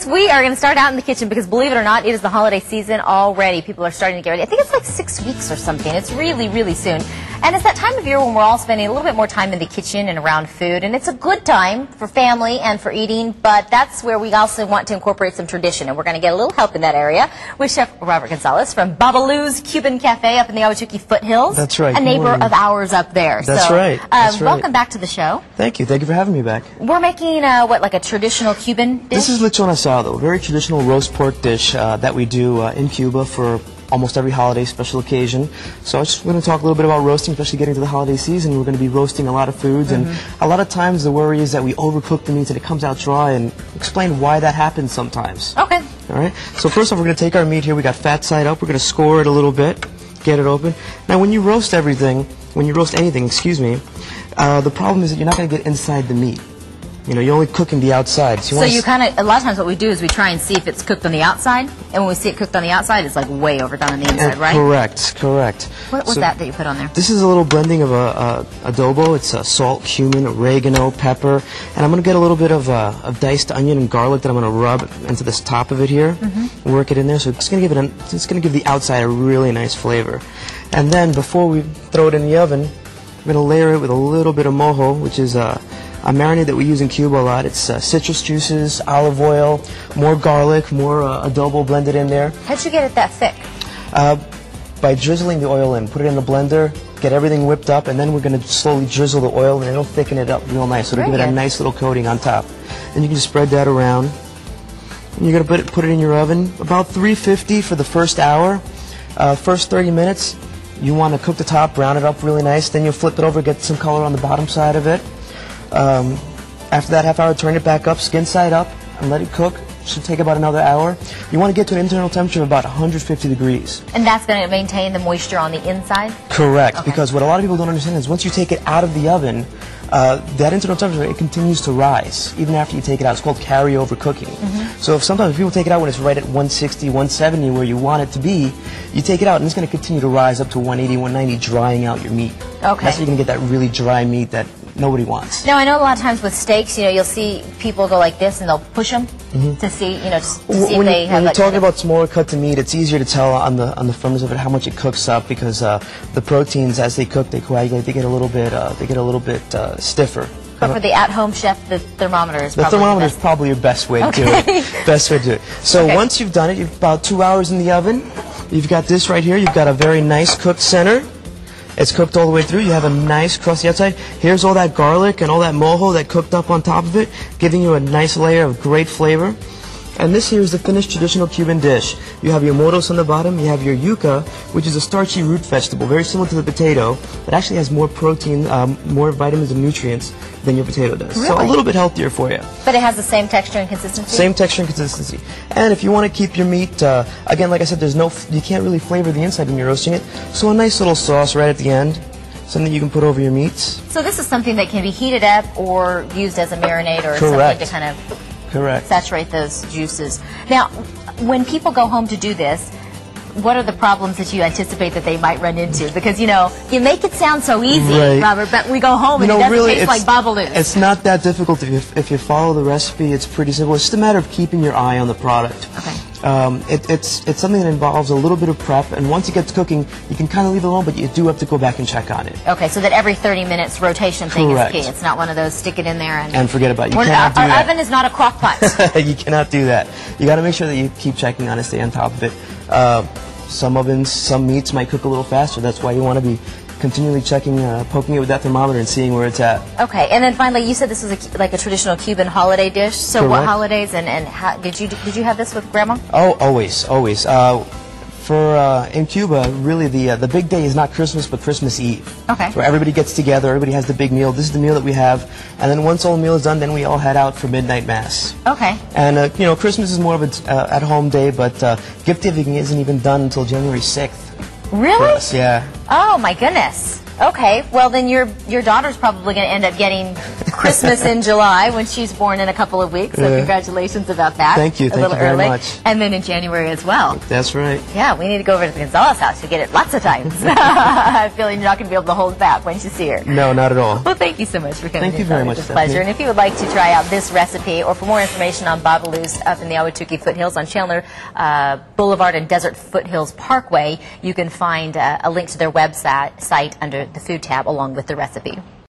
we are going to start out in the kitchen because, believe it or not, it is the holiday season already. People are starting to get ready. I think it's like 6 weeks or something. It's really, really soon. And it's that time of year when we're all spending a little bit more time in the kitchen and around food. And it's a good time for family and for eating, but that's where we also want to incorporate some tradition. And we're going to get a little help in that area with Chef Robert Gonzalez from Babaloos Cuban Cafe up in the Ahwatukee foothills. That's right. A neighbor of ours up there. That's right. That's right. Welcome back to the show. Thank you. Thank you for having me back. We're making, what, like a traditional Cuban dish? This is lechon asado, a very traditional roast pork dish that we do in Cuba for almost every holiday special occasion. So I just want to talk a little bit about roasting, especially getting to the holiday season. We're going to be roasting a lot of foods, and a lot of times the worry is that we overcook the meat and it comes out dry, and explain why that happens sometimes. Okay. All right. So first off, we're going to take our meat here. We got fat side up. We're going to score it a little bit, get it open. Now, when you roast everything, when you roast anything, excuse me, the problem is that you're not going to get inside the meat. You know, you're only cooking the outside. So you kind of, a lot of times what we do is we try and see if it's cooked on the outside, and when we see it cooked on the outside, it's like way overdone on the inside, right? Correct, correct. What was that you put on there? This is a little blending of adobo. It's salt, cumin, oregano, pepper, and I'm going to get a little bit of diced onion and garlic that I'm going to rub into this top of it here, work it in there. So it's going to give it's going to give the outside a really nice flavor. And then before we throw it in the oven, we're going to layer it with a little bit of mojo, which is a marinade that we use in Cuba a lot. It's citrus juices, olive oil, more garlic, more adobo blended in there. How'd you get it that thick? By drizzling the oil in. Put it in the blender, get everything whipped up, and then we're going to slowly drizzle the oil, and it'll thicken it up real nice. So it'll give it a nice little coating on top. Then you can just spread that around. And you're going to put it in your oven about 350 for the first hour. First 30 minutes, you want to cook the top, brown it up really nice. Then you'll flip it over, get some color on the bottom side of it. After that half hour, turn it back up, skin side up, and let it cook. Should take about another hour. You want to get to an internal temperature of about 150 degrees. And that's going to maintain the moisture on the inside? Correct, because what a lot of people don't understand is once you take it out of the oven, that internal temperature, it continues to rise, even after you take it out. It's called carryover cooking. So sometimes people take it out when it's right at 160, 170, where you want it to be, you take it out and it's going to continue to rise up to 180, 190, drying out your meat. Okay. That's how you're going to get that really dry meat that nobody wants. Now, I know a lot of times with steaks, you know, you'll see people go like this and they'll push them to see, you know, to see if they have. When you're talking about smaller cuts of meat, it's easier to tell on the firmness of it how much it cooks up, because the proteins, as they cook, they coagulate. They get a little bit stiffer. But for the at-home chef, the thermometer is probably the thermometer is probably your best way to do it. Best way to do it. So once you've done it, you've about 2 hours in the oven. You've got this right here. You've got a very nice cooked center. It's cooked all the way through. You have a nice crusty outside. Here's all that garlic and all that mojo that cooked up on top of it, giving you a nice layer of great flavor. And this here is the finished traditional Cuban dish. You have your moros on the bottom. You have your yuca, which is a starchy root vegetable, very similar to the potato, but actually has more protein, more vitamins and nutrients than your potato does. Really? So a little bit healthier for you. But it has the same texture and consistency? Same texture and consistency. And if you want to keep your meat, again, like I said, you can't really flavor the inside when you're roasting it. So a nice little sauce right at the end, something you can put over your meats. So this is something that can be heated up or used as a marinade or something to kind of saturate those juices. Now, when people go home to do this, what are the problems that you anticipate that they might run into? Because, you know, you make it sound so easy, Robert, but we go home and it doesn't taste like Babaloos. It's not that difficult. If you follow the recipe, it's pretty simple. It's just a matter of keeping your eye on the product. Okay. It's something that involves a little bit of prep, and once it gets cooking, you can kind of leave it alone, but you do have to go back and check on it. Okay, so that every 30 minutes rotation thing is key. It's not one of those stick it in there and forget about it. You cannot do that. Our oven is not a crock pot. You cannot do that. You got to make sure that you keep checking on it, stay on top of it. Some ovens, some meats might cook a little faster. That's why you want to be continually checking, poking it with that thermometer and seeing where it's at. Okay, and then finally, you said this was like a traditional Cuban holiday dish. So what holidays and how, did you have this with Grandma? Oh, always. In Cuba, really the big day is not Christmas, but Christmas Eve. Okay. So everybody gets together, everybody has the big meal. This is the meal that we have, and then once all the meal is done, then we all head out for midnight mass. Okay. And you know, Christmas is more of an at-home day, but gift giving isn't even done until January 6th. Really? For us, yeah. Oh my goodness. Okay, well then your daughter's probably going to end up getting Christmas in July when she's born in a couple of weeks. So congratulations about that. Thank you. A little very early. much. And then in January as well. That's right. Yeah, we need to go over to the Gonzalez house to get it lots of times. I'm feeling you're not going to be able to hold back once you see her. No, not at all. Well, thank you so much for coming. Thank you very much. It's a pleasure. And if you would like to try out this recipe, or for more information on Babaloos up in the Ahwatukee foothills on Chandler Boulevard and Desert Foothills Parkway, you can find a link to their website under the food tab along with the recipe.